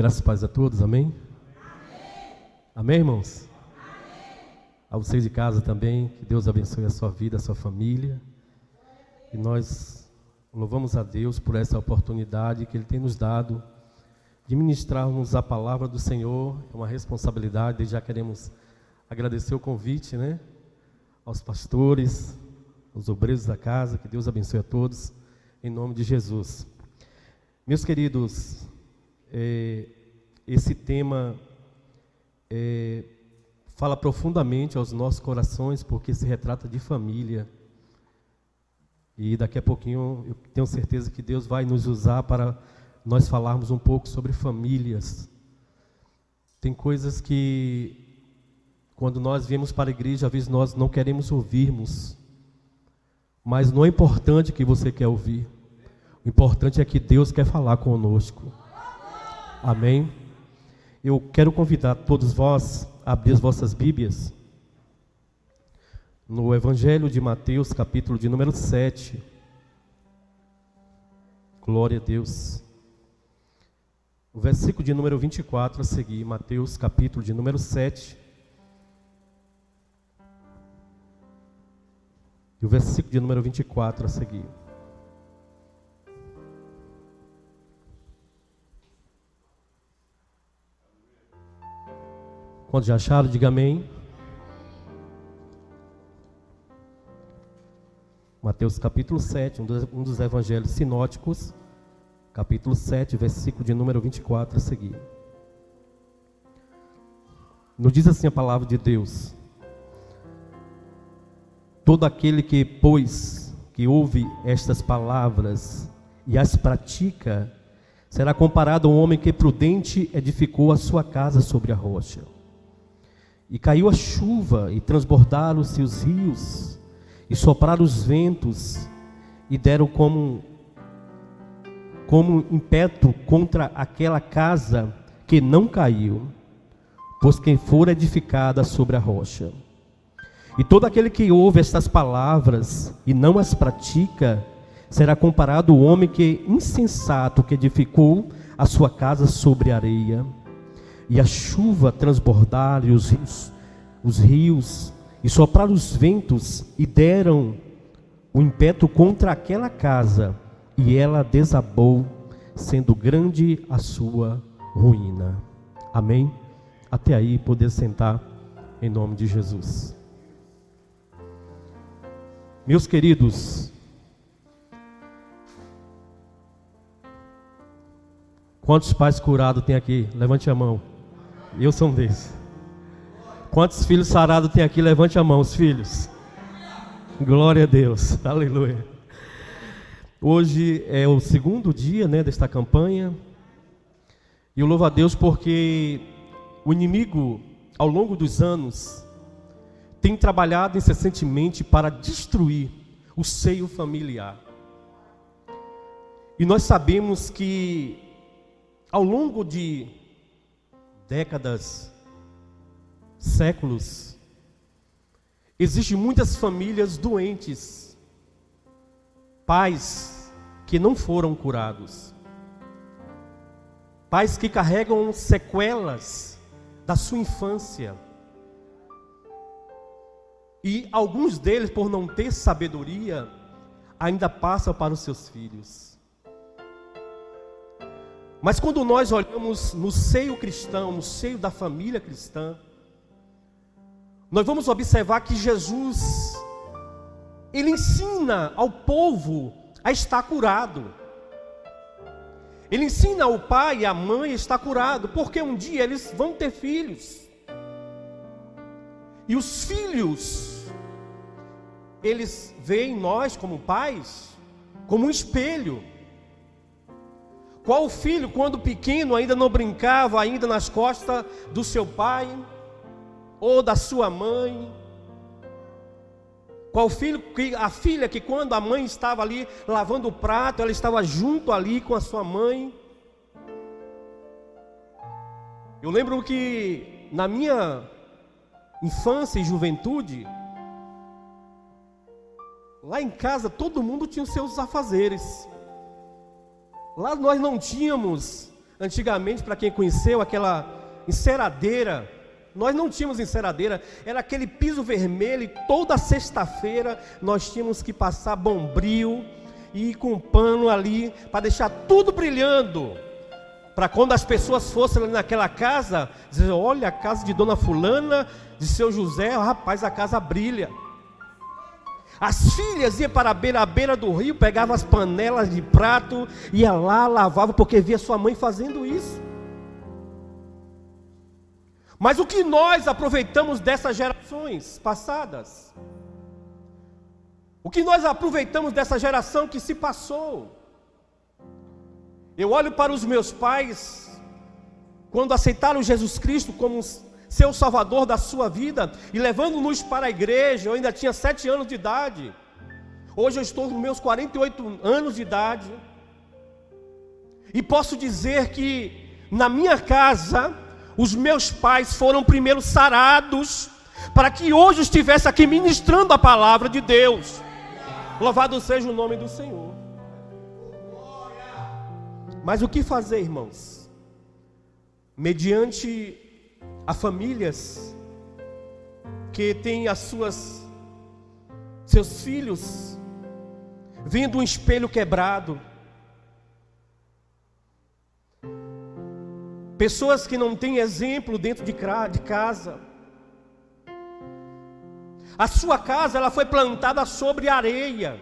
Graças e paz a todos, amém? Amém, irmãos? A vocês de casa também, que Deus abençoe a sua vida, a sua família. E nós louvamos a Deus por essa oportunidade que Ele tem nos dado de ministrarmos a palavra do Senhor. É uma responsabilidade, e já queremos agradecer o convite, né? Aos pastores, aos obreiros da casa, que Deus abençoe a todos, em nome de Jesus. Meus queridos, esse tema fala profundamente aos nossos corações, porque se retrata de família. E daqui a pouquinho eu tenho certeza que Deus vai nos usar para nós falarmos um pouco sobre famílias. Tem coisas que, quando nós viemos para a igreja, às vezes nós não queremos ouvirmos. Mas não é importante que você quer ouvir. O importante é que Deus quer falar conosco. Amém? Eu quero convidar todos vós a abrir as vossas Bíblias no Evangelho de Mateus, capítulo de número 7. Glória a Deus. O versículo de número 24 a seguir, Mateus, capítulo de número 7. E o versículo de número 24 a seguir. Quando já acharam, diga amém. Mateus capítulo 7, um dos evangelhos sinóticos, capítulo 7, versículo de número 24 a seguir. Nos diz assim a palavra de Deus: todo aquele que, pois, que ouve estas palavras e as pratica, será comparado a um homem que prudente edificou a sua casa sobre a rocha. E caiu a chuva, e transbordaram-se os rios, e sopraram os ventos, e deram como impeto contra aquela casa, que não caiu, pois quem for edificada sobre a rocha. E todo aquele que ouve estas palavras e não as pratica, será comparado ao homem que insensato, que edificou a sua casa sobre a areia. E a chuva transbordaram os rios, e sopraram os ventos, e deram o impeto contra aquela casa, e ela desabou, sendo grande a sua ruína. Amém? Até aí, poder sentar, em nome de Jesus. Meus queridos, quantos pais curados tem aqui? Levante a mão. Eu sou um desses. Quantos filhos sarados tem aqui? Levante a mão, os filhos. Glória a Deus, aleluia. Hoje é o segundo dia, né, desta campanha. E eu louvo a Deus porque o inimigo, ao longo dos anos, tem trabalhado incessantemente para destruir o seio familiar. E nós sabemos que, ao longo de décadas, séculos, existem muitas famílias doentes, pais que não foram curados, pais que carregam sequelas da sua infância, e alguns deles, por não ter sabedoria, ainda passam para os seus filhos. Mas quando nós olhamos no seio cristão, no seio da família cristã, nós vamos observar que Jesus, Ele ensina ao povo a estar curado. Ele ensina ao pai e à mãe a estar curado, porque um dia eles vão ter filhos. E os filhos, eles veem nós como pais, como um espelho. Qual filho, quando pequeno, ainda não brincava ainda nas costas do seu pai ou da sua mãe? Qual filho, a filha que quando a mãe estava ali lavando o prato, ela estava junto ali com a sua mãe? Eu lembro que na minha infância e juventude, lá em casa todo mundo tinha os seus afazeres. Lá nós não tínhamos Antigamente, para quem conheceu, aquela enceradeira, nós não tínhamos enceradeira, era aquele piso vermelho e toda sexta-feira nós tínhamos que passar bombril e ir com um pano ali para deixar tudo brilhando, para quando as pessoas fossem ali naquela casa, dizer: olha a casa de Dona Fulana, de seu José, rapaz, a casa brilha. As filhas iam para a beira do rio, pegavam as panelas de prato, ia lá, lavava, porque via sua mãe fazendo isso. Mas o que nós aproveitamos dessas gerações passadas? O que nós aproveitamos dessa geração que se passou? Eu olho para os meus pais, quando aceitaram Jesus Cristo como seu Salvador da sua vida, e levando-nos para a igreja. Eu ainda tinha 7 anos de idade. Hoje eu estou com meus 48 anos de idade. E posso dizer que na minha casa, os meus pais foram primeiro sarados, para que hoje eu estivesse aqui ministrando a palavra de Deus. Louvado seja o nome do Senhor. Mas o que fazer, irmãos? Mediante a famílias que têm seus filhos vendo um espelho quebrado, pessoas que não têm exemplo dentro de casa. A sua casa, ela foi plantada sobre areia,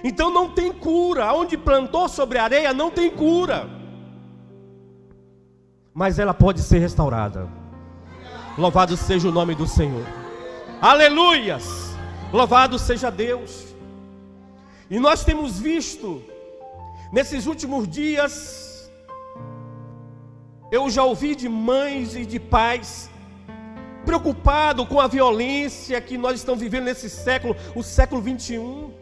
então não tem cura. Onde plantou sobre areia não tem cura, mas ela pode ser restaurada. Louvado seja o nome do Senhor. Aleluias! Louvado seja Deus. E nós temos visto nesses últimos dias, eu já ouvi de mães e de pais preocupados com a violência que nós estamos vivendo nesse século, o século 21.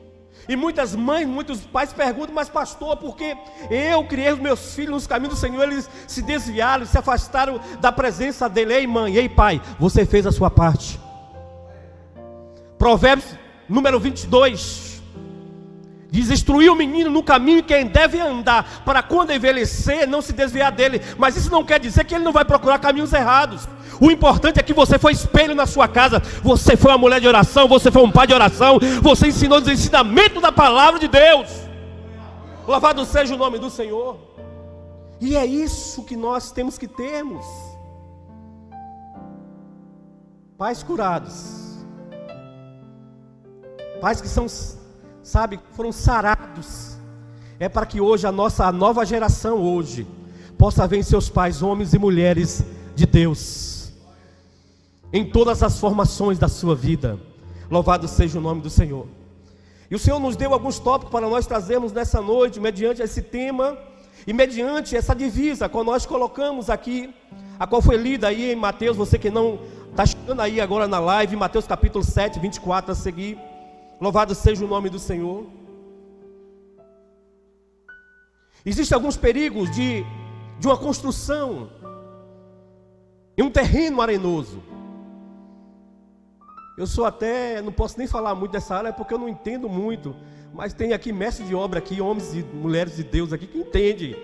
E muitas mães, muitos pais perguntam: mas pastor, porque eu criei os meus filhos nos caminhos do Senhor, eles se desviaram, se afastaram da presença dele? Ei mãe, ei pai, você fez a sua parte. Provérbios número 22 diz: instruir o menino no caminho que ele deve andar, para quando envelhecer não se desviar dele. Mas isso não quer dizer que ele não vai procurar caminhos errados. O importante é que você foi espelho na sua casa, você foi uma mulher de oração, você foi um pai de oração, você ensinou os ensinamentos da palavra de Deus. Louvado seja o nome do Senhor. E é isso que nós temos que termos. Pais curados, pais que são, foram sarados. É para que hoje a nova geração hoje possa ver em seus pais homens e mulheres de Deus, em todas as formações da sua vida. Louvado seja o nome do Senhor. E o Senhor nos deu alguns tópicos para nós trazermos nessa noite, mediante esse tema e mediante essa divisa que nós colocamos aqui, a qual foi lida aí em Mateus. Você que não está chegando aí agora na live, Mateus capítulo 7, 24 a seguir. Louvado seja o nome do Senhor. Existem alguns perigos de uma construção em um terreno arenoso. Eu não posso nem falar muito dessa área, porque eu não entendo muito, mas tem aqui mestre de obra aqui, homens e mulheres de Deus aqui que entendem.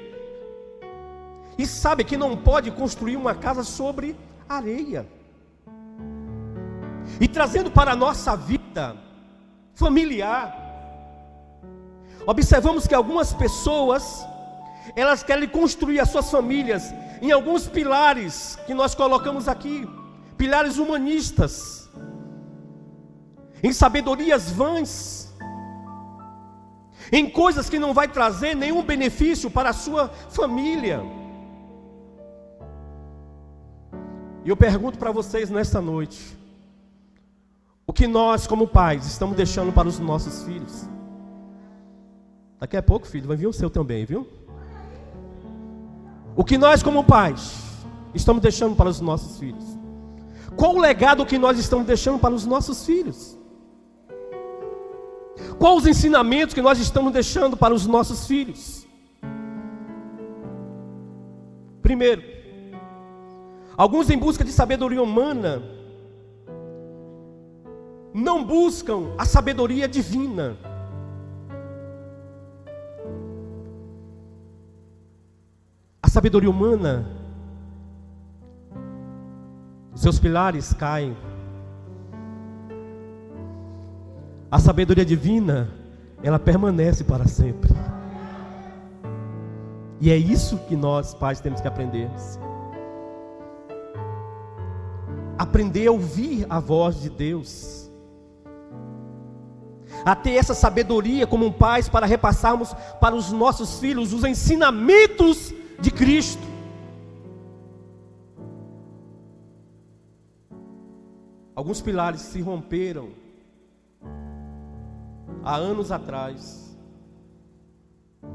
E sabe que não pode construir uma casa sobre areia. E trazendo para a nossa vida familiar, observamos que algumas pessoas, elas querem construir as suas famílias em alguns pilares que nós colocamos aqui, pilares humanistas, em sabedorias vãs, em coisas que não vai trazer nenhum benefício para a sua família. E eu pergunto para vocês nesta noite: o que nós como pais estamos deixando para os nossos filhos? Daqui a pouco, filho, vai vir o seu também, viu? O que nós como pais estamos deixando para os nossos filhos? Qual o legado que nós estamos deixando para os nossos filhos? Quais os ensinamentos que nós estamos deixando para os nossos filhos? Primeiro, alguns em busca de sabedoria humana não buscam a sabedoria divina. A sabedoria humana, seus pilares caem. A sabedoria divina, ela permanece para sempre. E é isso que nós, pais, temos que aprender. Aprender a ouvir a voz de Deus. A ter essa sabedoria como pais para repassarmos para os nossos filhos os ensinamentos de Cristo. Alguns pilares se romperam há anos atrás.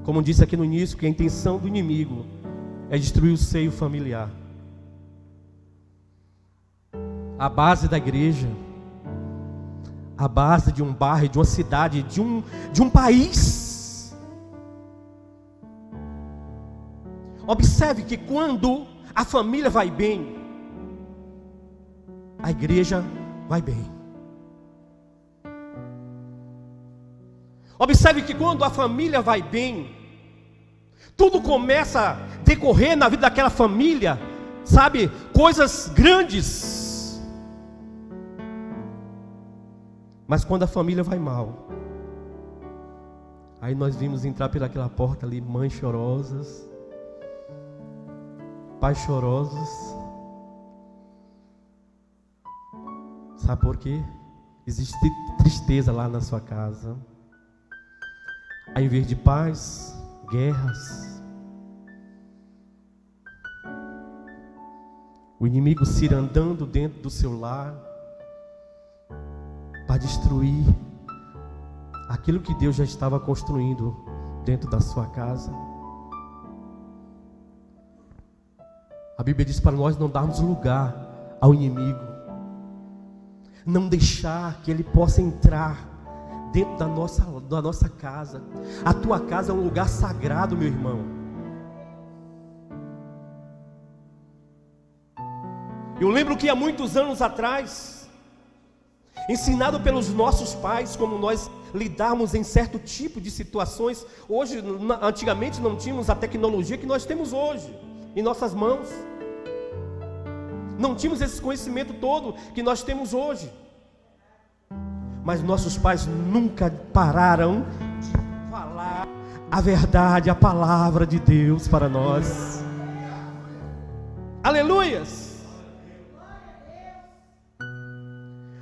Como disse aqui no início, que a intenção do inimigo é destruir o seio familiar. A base da igreja, a base de um bairro, de uma cidade, de um país. Observe que quando a família vai bem, a igreja vai bem. Observe que quando a família vai bem, tudo começa a decorrer na vida daquela família, sabe? Coisas grandes. Mas quando a família vai mal, aí nós vimos entrar pelaquela porta ali, mães chorosas, pais chorosos. Sabe por quê? Existe tristeza lá na sua casa. Ao invés de paz, guerras. O inimigo se andando dentro do seu lar para destruir aquilo que Deus já estava construindo dentro da sua casa. A Bíblia diz para nós não darmos lugar ao inimigo, não deixar que ele possa entrar dentro da nossa casa. A tua casa é um lugar sagrado, meu irmão. Eu lembro que há muitos anos atrás, ensinado pelos nossos pais como nós lidarmos em certo tipo de situações. Hoje, antigamente não tínhamos a tecnologia que nós temos hoje em nossas mãos. Não tínhamos esse conhecimento todo que nós temos hoje. Mas nossos pais nunca pararam de falar a verdade, a palavra de Deus para nós. Aleluias!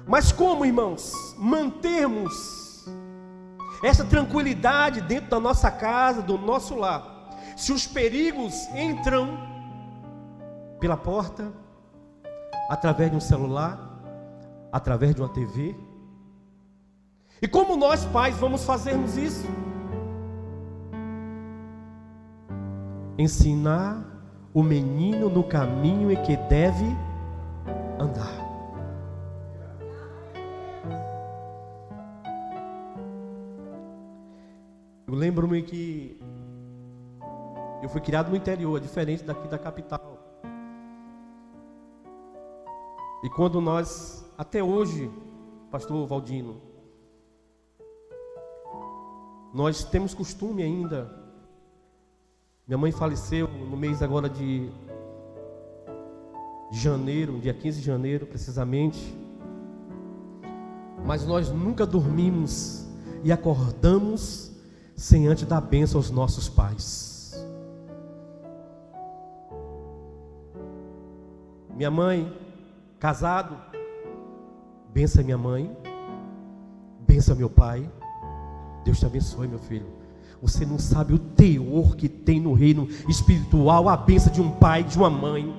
Mas como, irmãos, mantermos essa tranquilidade dentro da nossa casa, do nosso lar, se os perigos entram pela porta, através de um celular, através de uma TV? E como nós pais vamos fazermos isso? Ensinar o menino no caminho em que deve andar. Eu lembro-me que eu fui criado no interior, diferente daqui da capital. E quando nós, até hoje, pastor Valdino, nós temos costume ainda. Minha mãe faleceu no mês agora de janeiro, dia 15 de janeiro precisamente. Mas nós nunca dormimos e acordamos sem antes dar bênção aos nossos pais. Minha mãe, casado, bença minha mãe, bença meu pai. Deus te abençoe, meu filho. Você não sabe o teor que tem no reino espiritual a bênção de um pai, de uma mãe.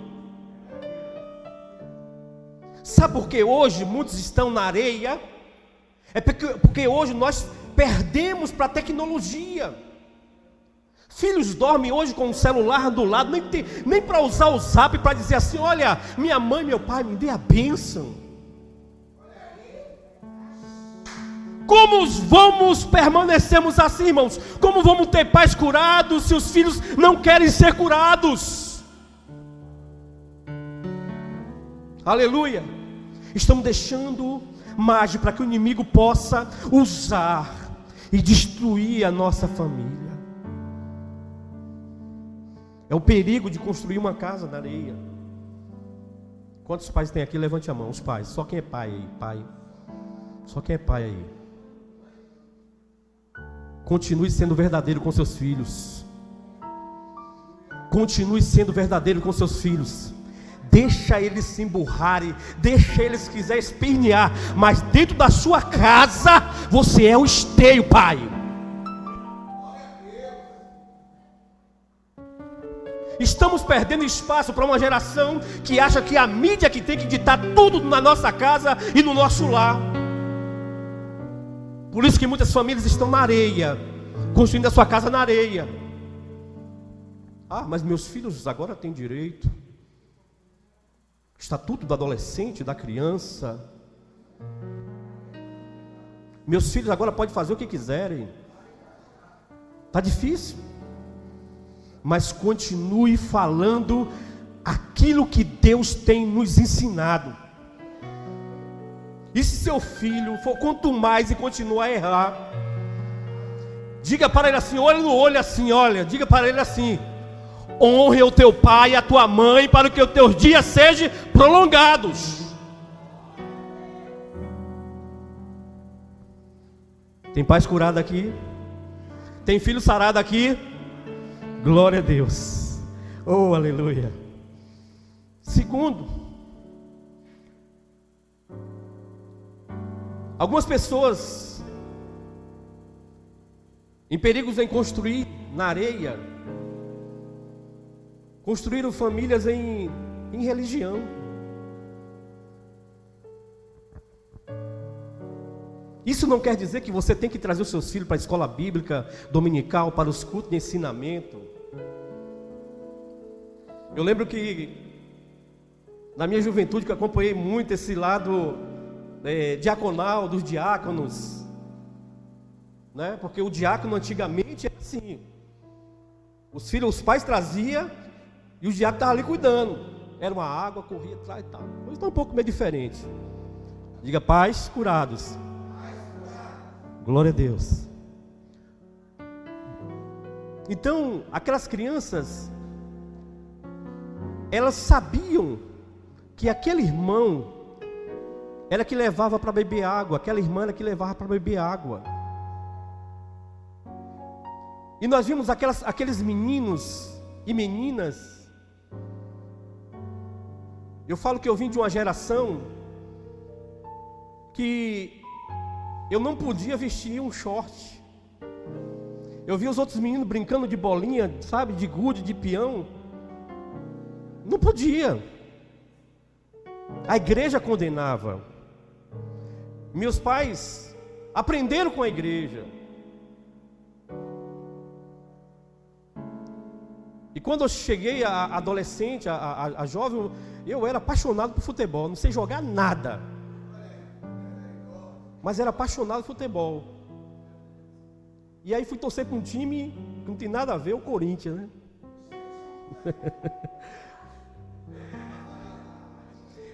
Sabe por que hoje muitos estão na areia? É porque hoje nós perdemos para a tecnologia. Filhos dormem hoje com o celular do lado, nem para usar o zap para dizer assim: olha, minha mãe, meu pai, me dê a bênção. Como vamos permanecermos assim, irmãos? Como vamos ter pais curados se os filhos não querem ser curados? Aleluia! Estamos deixando margem para que o inimigo possa usar e destruir a nossa família. É o perigo de construir uma casa na areia. Quantos pais tem aqui? Levante a mão, os pais. Só quem é pai aí, pai. Só quem é pai aí. Continue sendo verdadeiro com seus filhos. Continue sendo verdadeiro com seus filhos. Deixa eles se emburrarem, deixa eles quiser espernear, mas dentro da sua casa você é o esteio, pai. Estamos perdendo espaço para uma geração que acha que a mídia que tem que ditar tudo na nossa casa e no nosso lar. Por isso que muitas famílias estão na areia, construindo a sua casa na areia. Ah, mas meus filhos agora têm direito. Estatuto do adolescente, da criança. Meus filhos agora podem fazer o que quiserem. Está difícil. Mas continue falando aquilo que Deus tem nos ensinado. E se seu filho for quanto mais e continuar a errar, diga para ele assim, olho no olho assim, olha, diga para ele assim: honre o teu pai e a tua mãe, para que os teus dias sejam prolongados. Tem pais curados aqui? Tem filho sarado aqui? Glória a Deus. Oh, aleluia. Segundo, algumas pessoas em perigos em construir na areia, construíram famílias em religião. Isso não quer dizer que você tem que trazer os seus filhos para a escola bíblica dominical, para os cultos de ensinamento. Eu lembro que na minha juventude que eu acompanhei muito esse lado diaconal dos diáconos, né? Porque o diácono antigamente era assim: os pais traziam e o diácono estava ali cuidando. Era uma água, corria atrás e tal. Hoje está um pouco meio diferente. Diga: pais curados. Glória a Deus. Então, aquelas crianças, elas sabiam que aquele irmão era que levava para beber água, aquela irmã era que levava para beber água. E nós vimos aqueles meninos e meninas. Eu falo que eu vim de uma geração que eu não podia vestir um short. Eu vi os outros meninos brincando de bolinha, sabe, de gude, de peão. Não podia. A igreja condenava. Meus pais aprenderam com a igreja. E quando eu cheguei a adolescente, a jovem, eu era apaixonado por futebol. Não sei jogar nada, mas era apaixonado por futebol. E aí fui torcer para um time que não tem nada a ver, o Corinthians, né?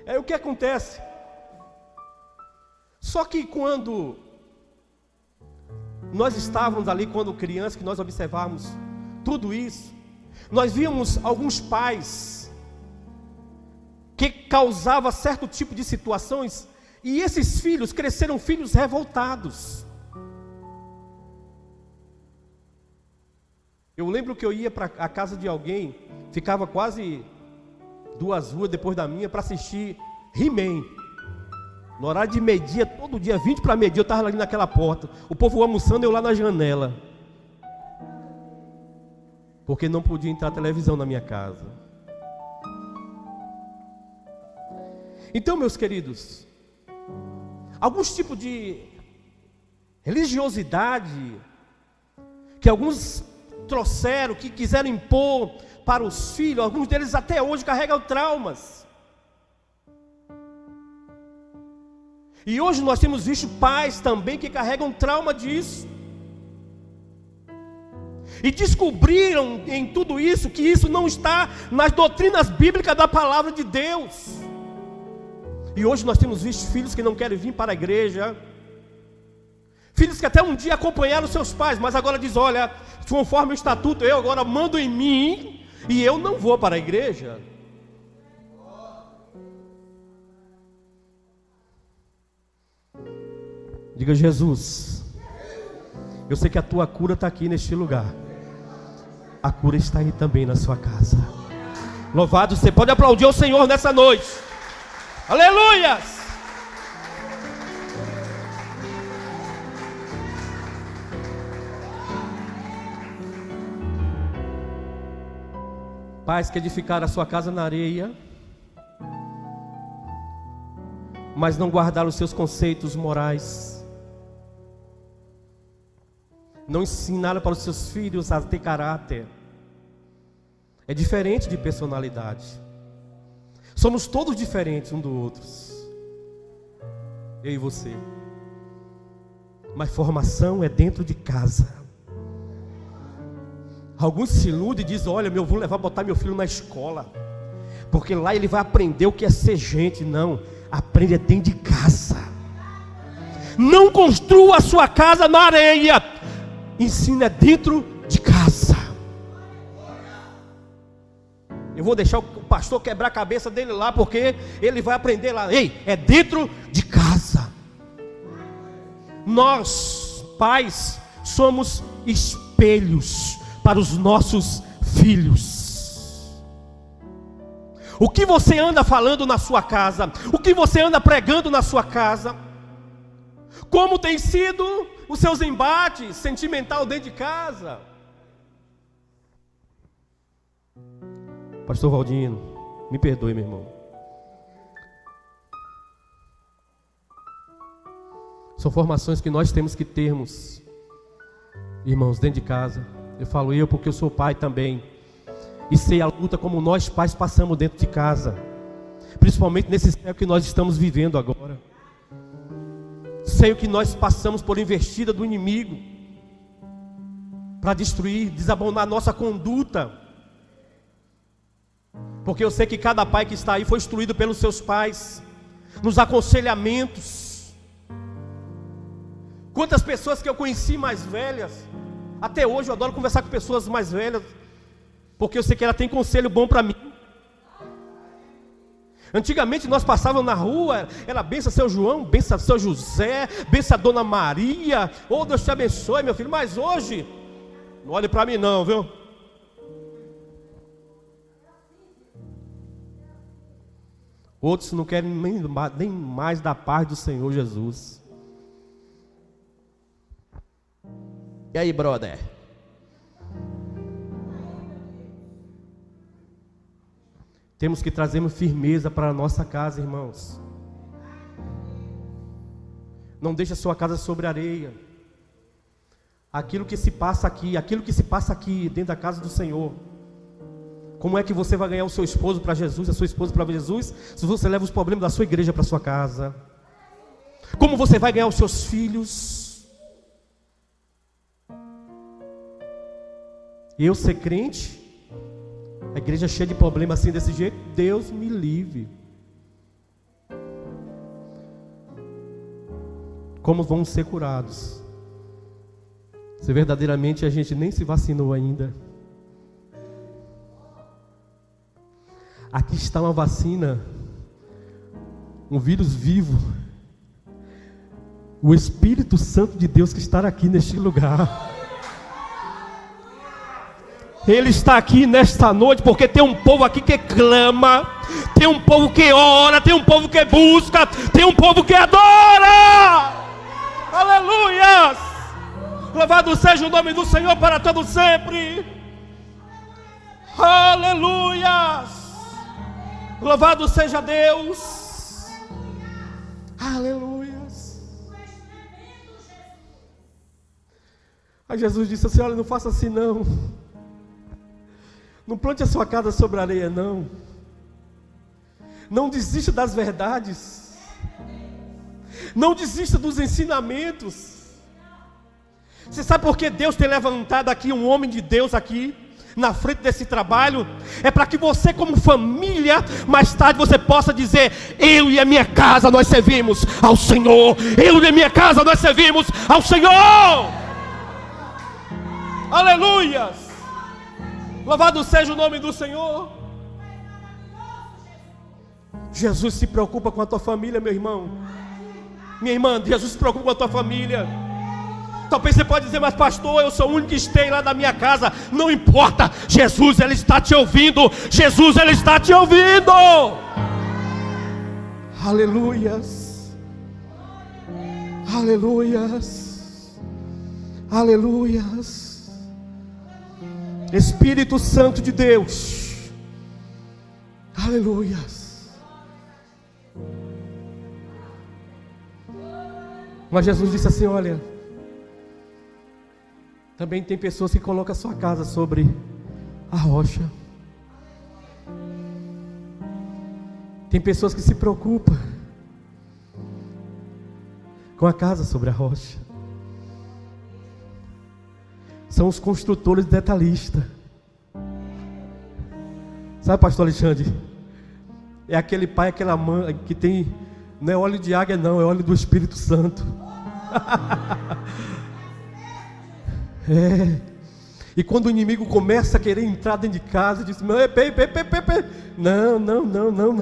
É o que acontece. Só que quando nós estávamos ali, quando crianças, que nós observávamos tudo isso, nós víamos alguns pais que causavam certo tipo de situações, e esses filhos cresceram filhos revoltados. Eu lembro que eu ia para a casa de alguém, ficava quase 2 ruas depois da minha, para assistir He-Man. No horário de meio-dia, todo dia, 20 para meio-dia, eu estava ali naquela porta. O povo almoçando, eu lá na janela. Porque não podia entrar televisão na minha casa. Então, meus queridos, alguns tipos de religiosidade que alguns trouxeram, que quiseram impor para os filhos, alguns deles até hoje carregam traumas. E hoje nós temos visto pais também que carregam trauma disso. E descobriram em tudo isso que isso não está nas doutrinas bíblicas da palavra de Deus. E hoje nós temos visto filhos que não querem vir para a igreja, filhos que até um dia acompanharam seus pais, mas agora diz: olha, conforme o estatuto, eu agora mando em mim, E eu não vou para a igreja. Diga: Jesus, eu sei que a tua cura está aqui neste lugar. A cura está aí também na sua casa. Louvado, você pode aplaudir o Senhor nessa noite. Aleluias! Pais que edificaram a sua casa na areia, mas não guardaram os seus conceitos morais, não ensinaram para os seus filhos a ter caráter. É diferente de personalidade. Somos todos diferentes um do outro, eu e você. Mas formação é dentro de casa. Alguns se iludem e dizem: olha, eu vou botar meu filho na escola, porque lá ele vai aprender o que é ser gente. Não, aprende dentro de casa. Não construa a sua casa na areia, ensina dentro de casa. Eu vou deixar o pastor quebrar a cabeça dele lá, porque ele vai aprender lá. Ei, é dentro de casa. Nós, pais, somos espelhos para os nossos filhos. O que você anda falando na sua casa? O que você anda pregando na sua casa? Como tem sido os seus embates sentimental dentro de casa? Pastor Valdino, me perdoe, meu irmão. São formações que nós temos que termos, irmãos, dentro de casa. Eu falo eu porque eu sou pai também, e sei a luta como nós pais passamos dentro de casa, principalmente nesse tempo que nós estamos vivendo agora. Sei o que nós passamos por investida do inimigo para destruir, desabonar nossa conduta, porque eu sei que cada pai que está aí foi instruído pelos seus pais, nos aconselhamentos. Quantas pessoas que eu conheci mais velhas, até hoje eu adoro conversar com pessoas mais velhas, porque eu sei que ela tem conselho bom para mim. Antigamente nós passávamos na rua, era benção seu João, benção seu José, benção a Dona Maria, oh Deus te abençoe meu filho. Mas hoje, não olhe para mim não, viu? Outros não querem nem mais da paz do Senhor Jesus. E aí, brother? Temos que trazer firmeza para a nossa casa, irmãos. Não deixe a sua casa sobre areia. Aquilo que se passa aqui dentro da casa do Senhor. Como é que você vai ganhar o seu esposo para Jesus, a sua esposa para Jesus, se você leva os problemas da sua igreja para sua casa? Como você vai ganhar os seus filhos? Eu ser crente, a igreja cheia de problemas assim desse jeito, Deus me livre. Como vamos ser curados? Se verdadeiramente a gente nem se vacinou ainda. Aqui está uma vacina, um vírus vivo, o Espírito Santo de Deus que está aqui neste lugar. Ele está aqui nesta noite porque tem um povo aqui que clama, tem um povo que ora, tem um povo que busca, tem um povo que adora. Aleluia! Louvado seja o nome do Senhor para todo sempre. Aleluia! Louvado seja Deus. Aleluia! Aí Jesus disse assim: olha, não faça assim não. Não plante a sua casa sobre a areia, não. Não desista das verdades. Não desista dos ensinamentos. Você sabe por que Deus tem levantado aqui um homem de Deus aqui na frente desse trabalho? É para que você, como família, mais tarde você possa dizer: eu e a minha casa nós servimos ao Senhor. Eu e a minha casa nós servimos ao Senhor. Aleluia! Louvado seja o nome do Senhor. Jesus se preocupa com a tua família, meu irmão. Minha irmã, Jesus se preocupa com a tua família. Talvez você pode dizer, mas pastor, eu sou o único que esteja lá da minha casa. Não importa, Jesus, Ele está te ouvindo. Jesus, Ele está te ouvindo. Aleluias. Aleluias. Aleluias. Espírito Santo de Deus. Aleluias. Mas Jesus disse assim, olha, também tem pessoas que colocam a sua casa sobre a rocha. Tem pessoas que se preocupam com a casa sobre a rocha. São os construtores detalhistas. Sabe, pastor Alexandre? É aquele pai, aquela mãe que tem, não é óleo de águia não, é óleo do Espírito Santo. É. E quando o inimigo começa a querer entrar dentro de casa, diz, não é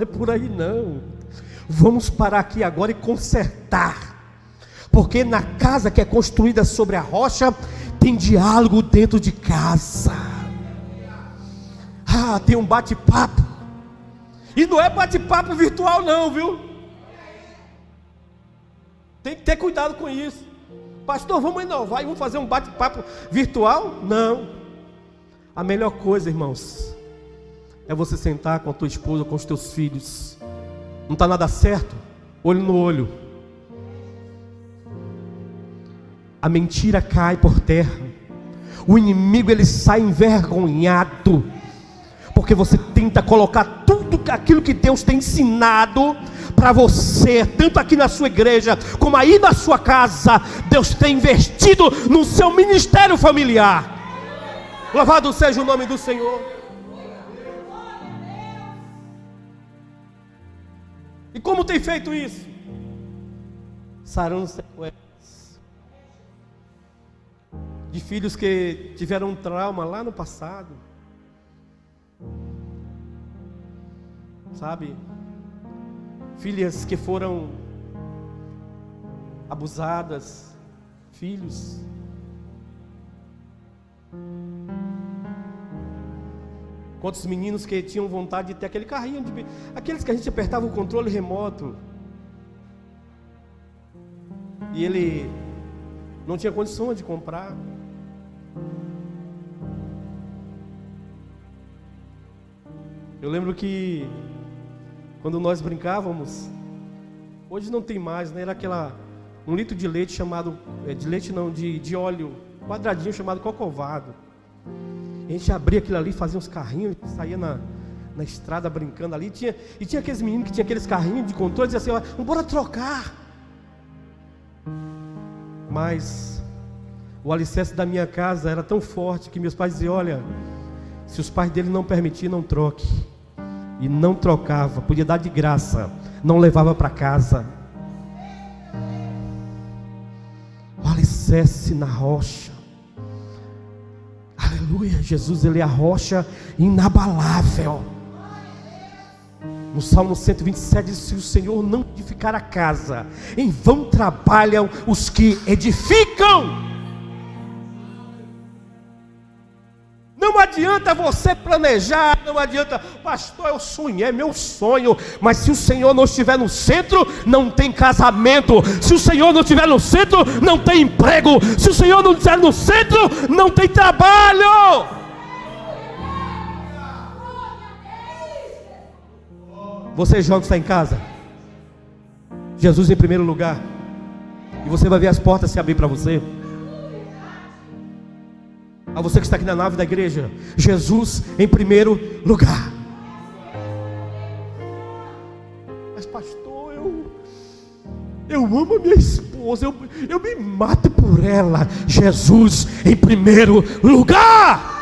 por aí não. Vamos parar aqui agora e consertar. Porque na casa que é construída sobre a rocha, tem diálogo dentro de casa. Tem um bate-papo. E não é bate-papo virtual não, viu? Tem que ter cuidado com isso. Pastor, vamos inovar e vamos fazer um bate-papo virtual? Não. A melhor coisa, irmãos, é você sentar com a tua esposa, com os teus filhos. Não está nada certo? Olho no olho. A mentira cai por terra. O inimigo, ele sai envergonhado. Porque você tenta colocar tudo aquilo que Deus tem ensinado para você, tanto aqui na sua igreja, como aí na sua casa. Deus tem investido no seu ministério familiar. Louvado seja o nome do Senhor. E como tem feito isso? Sarando sequelas de filhos que tiveram um trauma lá no passado. Sabe? Filhas que foram abusadas, filhos. Quantos meninos que tinham vontade de ter aquele carrinho, aqueles que a gente apertava o controle remoto, e ele não tinha condição de comprar. Eu lembro que quando nós brincávamos, hoje não tem mais, né? Era um litro de leite chamado, de óleo, quadradinho chamado cocovado. A gente abria aquilo ali, fazia uns carrinhos, saía na estrada brincando ali. Tinha aqueles meninos que tinham aqueles carrinhos de controle, diziam assim, ó, bora trocar. Mas o alicerce da minha casa era tão forte que meus pais diziam, olha, se os pais dele não permitirem, não troque. E não trocava, podia dar de graça, não levava para casa. O alicerce na rocha. Aleluia, Jesus, Ele é a rocha inabalável. No Salmo 127 diz, se o Senhor não edificar a casa, em vão trabalham os que edificam. Não adianta você planejar, não adianta, pastor, eu sonhei, é meu sonho, mas se o Senhor não estiver no centro, não tem casamento. Se o Senhor não estiver no centro, não tem emprego. Se o Senhor não estiver no centro, não tem trabalho. Você jovem que está em casa, Jesus em primeiro lugar, e você vai ver as portas se abrir para você. A você que está aqui na nave da igreja, Jesus em primeiro lugar. Mas pastor, eu amo a minha esposa, eu me mato por ela. Jesus em primeiro lugar.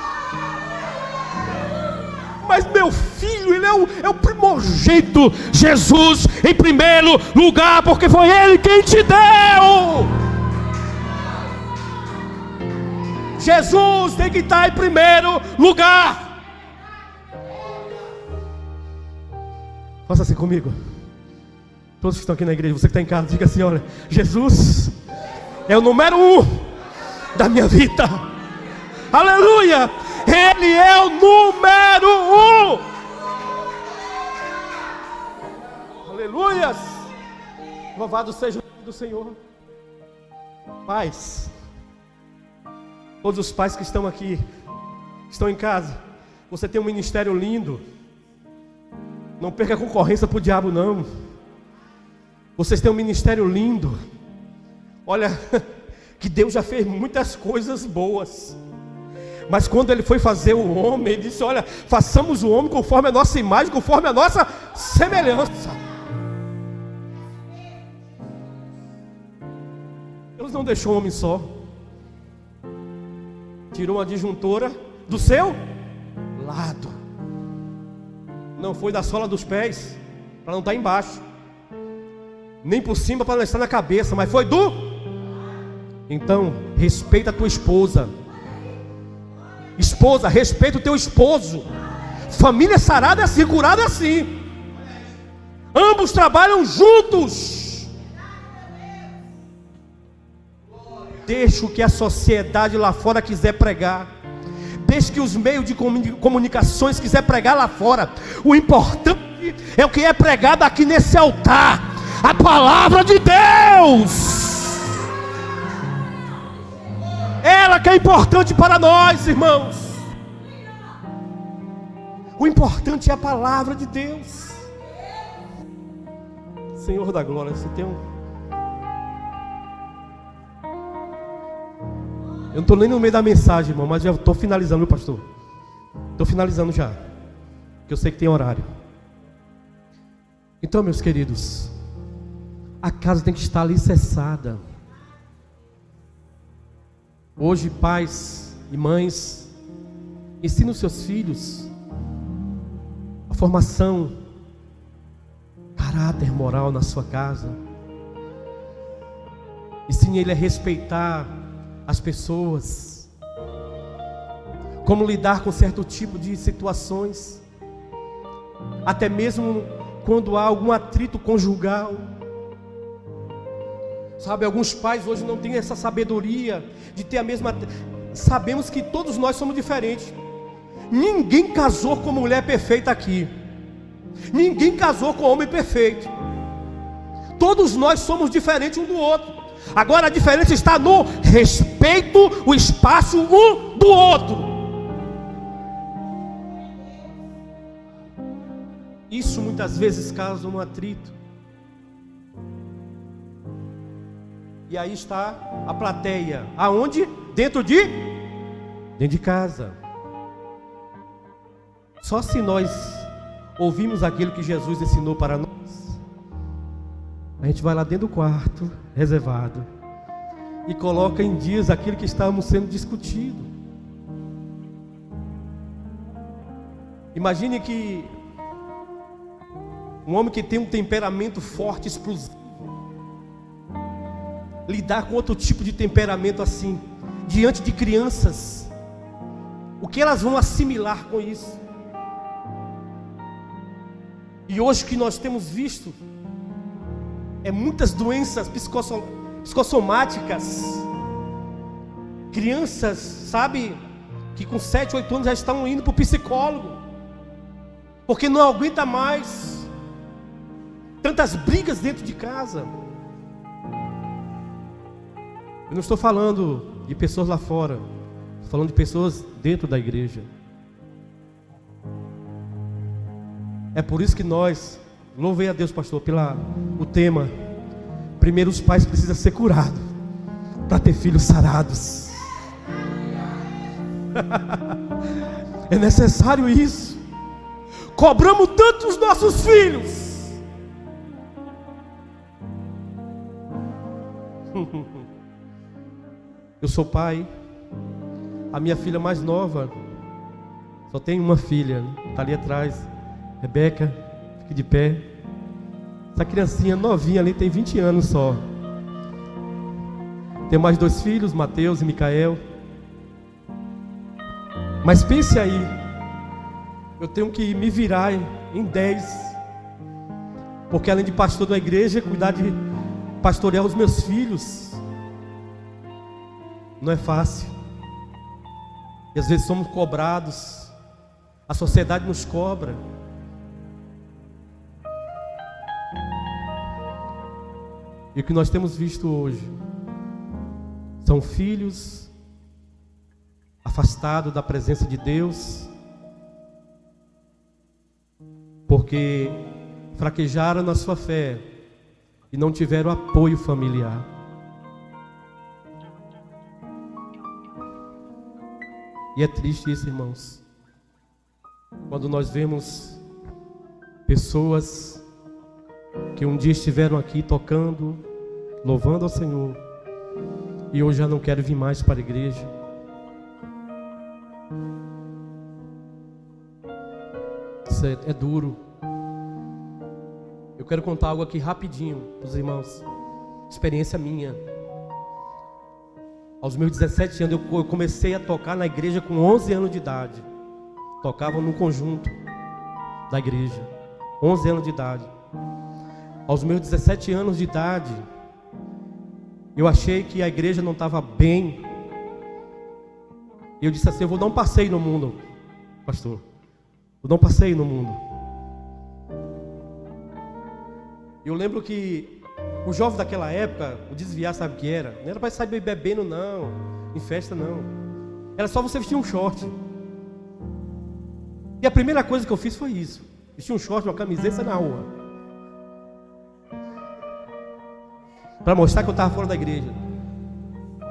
Mas meu filho, ele é o primogênito. Jesus em primeiro lugar, porque foi Ele quem te deu. Jesus tem que estar em primeiro lugar. Faça assim comigo. Todos que estão aqui na igreja, você que está em casa, diga assim: olha, Jesus é o número 1 da minha vida. Aleluia! Ele é o número 1. Aleluias! Louvado seja o nome do Senhor. Pais, todos os pais que estão aqui, estão em casa, você tem um ministério lindo. Não perca a concorrência para o diabo, não. Vocês têm um ministério lindo. Olha, que Deus já fez muitas coisas boas. Mas quando Ele foi fazer o homem, Ele disse: olha, façamos o homem conforme a nossa imagem, conforme a nossa semelhança. Deus não deixou o homem só. Tirou uma disjuntora do seu lado. Não foi da sola dos pés, para não estar embaixo, nem por cima para não estar na cabeça, mas foi do. Então, respeita a tua esposa. Esposa, respeita o teu esposo. Família sarada é assim, curada é assim. Ambos trabalham juntos. Deixa o que a sociedade lá fora quiser pregar. Deixa que os meios de comunicações quiser pregar lá fora. O importante é o que é pregado aqui nesse altar. A palavra de Deus. Ela que é importante para nós, irmãos. O importante é a palavra de Deus. Senhor da glória, você tem Eu não estou nem no meio da mensagem, irmão, mas já estou finalizando, meu pastor. Estou finalizando já, porque eu sei que tem horário. Então, meus queridos, a casa tem que estar alicerçada. Hoje, pais e mães, ensinem os seus filhos a formação, caráter moral na sua casa. Ensine ele a respeitar as pessoas, como lidar com certo tipo de situações, até mesmo quando há algum atrito conjugal. Sabe, alguns pais hoje não têm essa sabedoria de ter a mesma. Sabemos que todos nós somos diferentes. Ninguém casou com mulher perfeita aqui. Ninguém casou com homem perfeito. Todos nós somos diferentes um do outro. Agora a diferença está no respeito, o espaço um do outro. Isso muitas vezes causa um atrito. E aí está a plateia. Aonde? Dentro de casa. Só se nós ouvimos aquilo que Jesus ensinou para nós, a gente vai lá dentro do quarto, reservado, e coloca em dias aquilo que estávamos sendo discutido. Imagine que um homem que tem um temperamento forte, explosivo, lidar com outro tipo de temperamento assim, diante de crianças, o que elas vão assimilar com isso? E hoje que nós temos visto muitas doenças psicossomáticas. Crianças, sabe, que com 7, 8 anos já estão indo para o psicólogo, porque não aguenta mais tantas brigas dentro de casa. Eu não estou falando de pessoas lá fora, estou falando de pessoas dentro da igreja. É por isso que nós, louvei a Deus, pastor, o tema. Primeiro os pais precisam ser curados para ter filhos sarados. É necessário isso. Cobramos tanto os nossos filhos. Eu sou pai. A minha filha mais nova, só tem uma filha, está ali atrás, Rebeca, fique de pé. Essa criancinha novinha ali tem 20 anos só. Tenho mais 2 filhos, Mateus e Micael. Mas pense aí, eu tenho que me virar em 10 Porque além de pastor da igreja, cuidar de pastorear os meus filhos não é fácil. E às vezes somos cobrados, a sociedade nos cobra. E o que nós temos visto hoje são filhos afastados da presença de Deus, porque fraquejaram na sua fé e não tiveram apoio familiar. E é triste isso, irmãos, quando nós vemos pessoas que um dia estiveram aqui tocando, louvando ao Senhor, e hoje já não querem vir mais para a igreja. Isso é duro. Eu quero contar algo aqui rapidinho para os irmãos. Experiência minha. Aos meus 17 anos eu comecei a tocar na igreja com 11 anos de idade. Tocava no conjunto da igreja. 11 anos de idade. Aos meus 17 anos de idade, eu achei que a igreja não estava bem. E eu disse assim: eu vou dar um passeio no mundo, pastor. Vou dar um passeio no mundo. Eu lembro que o jovem daquela época, o desviar, sabe o que era? Não era para sair bebendo, não, em festa, não. Era só você vestir um short. E a primeira coisa que eu fiz foi isso: vestir um short, uma camiseta e sair na rua, para mostrar que eu estava fora da igreja.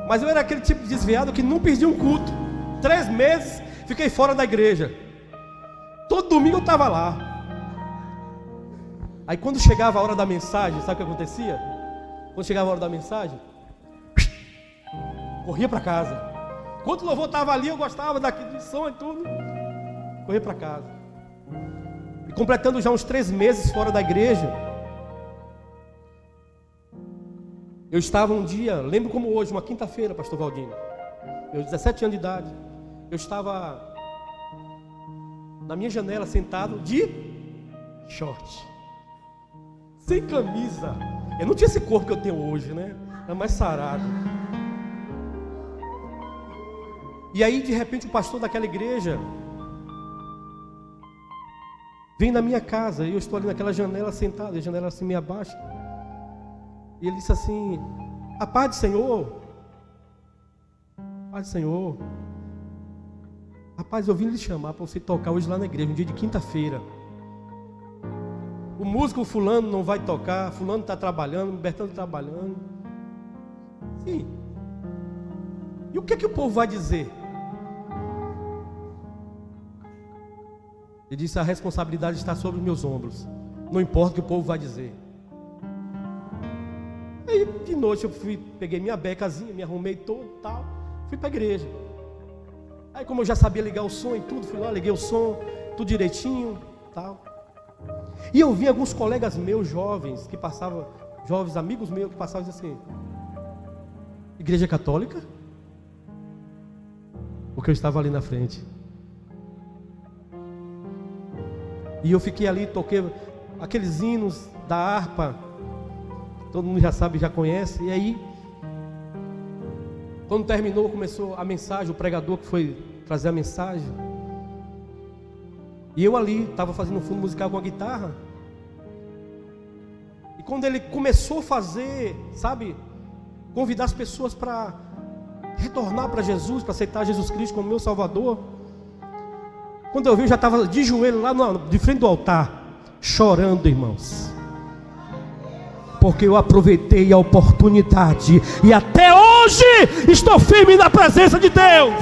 Mas eu era aquele tipo de desviado que não perdia um culto. 3 meses fiquei fora da igreja. Todo domingo eu estava lá. Aí quando chegava a hora da mensagem, sabe o que acontecia? Quando chegava a hora da mensagem, corria para casa. Enquanto o louvor estava ali, eu gostava daquele som e tudo. Corria para casa. E completando já uns 3 meses fora da igreja, eu estava um dia, lembro como hoje, uma quinta-feira, pastor Valdinho, eu 17 anos de idade, eu estava na minha janela sentado de short, sem camisa. Eu não tinha esse corpo que eu tenho hoje, né? Era mais sarado. E aí de repente o pastor daquela igreja vem na minha casa, e eu estou ali naquela janela sentado, e a janela assim meio abaixo. E ele disse assim: a paz do Senhor. Paz do Senhor. Rapaz, eu vim lhe chamar para você tocar hoje lá na igreja, um dia de quinta-feira. O músico fulano não vai tocar, fulano está trabalhando, Bertando trabalhando. Sim. E o que o povo vai dizer? Ele disse: a responsabilidade está sobre os meus ombros. Não importa o que o povo vai dizer. Aí de noite eu peguei minha becazinha, me arrumei todo e tal, fui para a igreja. Aí como eu já sabia ligar o som e tudo, fui lá, liguei o som, tudo direitinho, tal. E eu vi alguns colegas meus jovens, que passavam, jovens amigos meus que passavam assim: igreja católica? Porque eu estava ali na frente. E eu fiquei ali, toquei aqueles hinos da harpa, todo mundo já sabe, já conhece. E aí, quando terminou, começou a mensagem, o pregador que foi trazer a mensagem. E eu ali, estava fazendo um fundo musical com a guitarra. E quando ele começou a fazer, sabe, convidar as pessoas para retornar para Jesus, para aceitar Jesus Cristo como meu Salvador. Quando eu vi, eu já estava de joelho lá de frente do altar, chorando, irmãos. Porque eu aproveitei a oportunidade e até hoje estou firme na presença de Deus.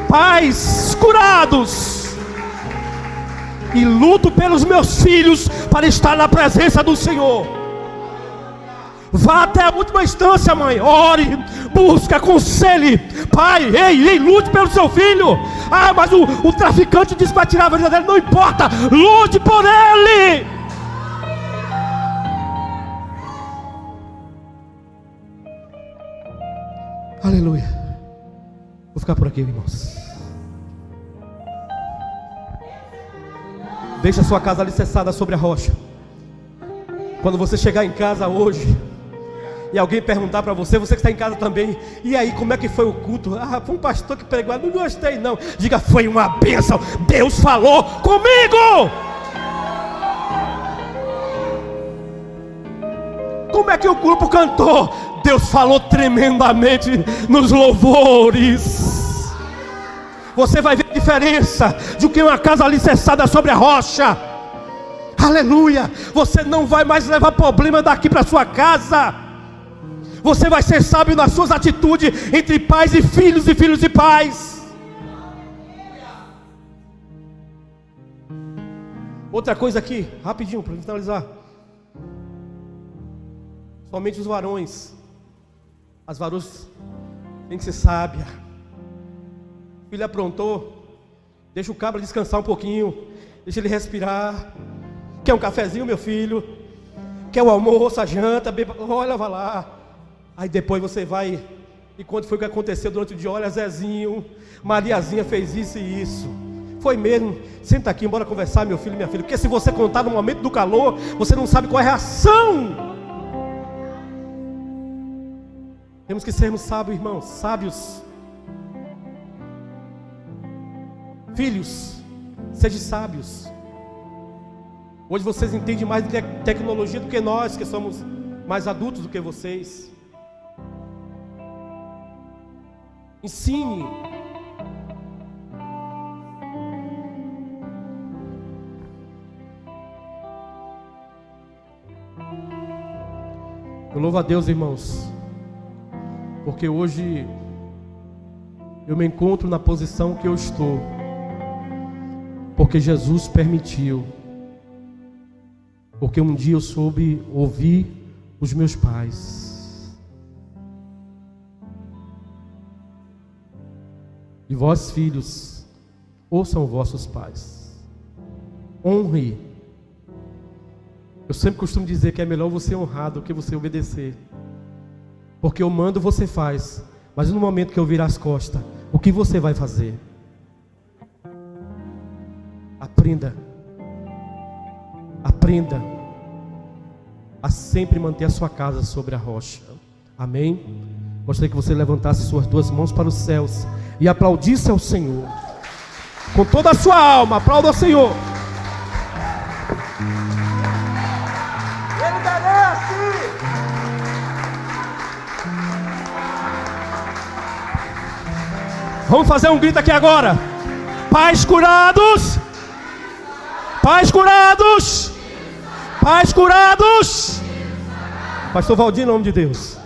Pais curados, e luto pelos meus filhos para estar na presença do Senhor. Vá até a última instância, mãe. Ore, busque, aconselhe. Pai, ei, lute pelo seu filho. Ah, mas o traficante disse que vai tirar a vida dele. Não importa, lute por ele. Aleluia. Vou ficar por aqui, irmãos. Deixa a sua casa alicerçada sobre a rocha. Quando você chegar em casa hoje e alguém perguntar para você, você que está em casa também, e aí, como é que foi o culto? Ah, foi um pastor que pregou, não gostei não. Diga, foi uma bênção, Deus falou comigo. Como é que o grupo cantou? Deus falou tremendamente nos louvores. Você vai ver a diferença de que uma casa alicerçada sobre a rocha. Aleluia. Você não vai mais levar problema daqui para sua casa. Você vai ser sábio nas suas atitudes entre pais e filhos de pais. Outra coisa aqui, rapidinho para finalizar. Somente os varões. As varoas têm que ser sábia. O filho aprontou, deixa o cabra descansar um pouquinho, deixa ele respirar. Quer um cafezinho, meu filho? Quer o almoço, a janta? Beba... Olha, vai lá. Aí depois você vai, e quando foi o que aconteceu durante o dia? Olha, Zezinho, Mariazinha fez isso e isso. Foi mesmo. Senta aqui, bora conversar, meu filho e minha filha. Porque se você contar no momento do calor, você não sabe qual é a reação. Temos que sermos sábios, irmãos, sábios. Filhos, sejam sábios. Hoje vocês entendem mais de tecnologia do que nós, que somos mais adultos do que vocês. Ensine. Eu louvo a Deus, irmãos, porque hoje eu me encontro na posição que eu estou, porque Jesus permitiu, porque um dia eu soube ouvir os meus pais. E vós, filhos, ouçam vossos pais, honre. Eu sempre costumo dizer que é melhor você honrar do que você obedecer, porque eu mando, você faz, mas no momento que eu virar as costas, o que você vai fazer? Aprenda a sempre manter a sua casa sobre a rocha. Amém? Gostaria que você levantasse suas duas mãos para os céus e aplaudisse ao Senhor com toda a sua alma. Aplauda ao Senhor. Ele merece. Vamos fazer um grito aqui agora. Pais curados, pais curados, pais curados. Pastor Valdir, em nome de Deus.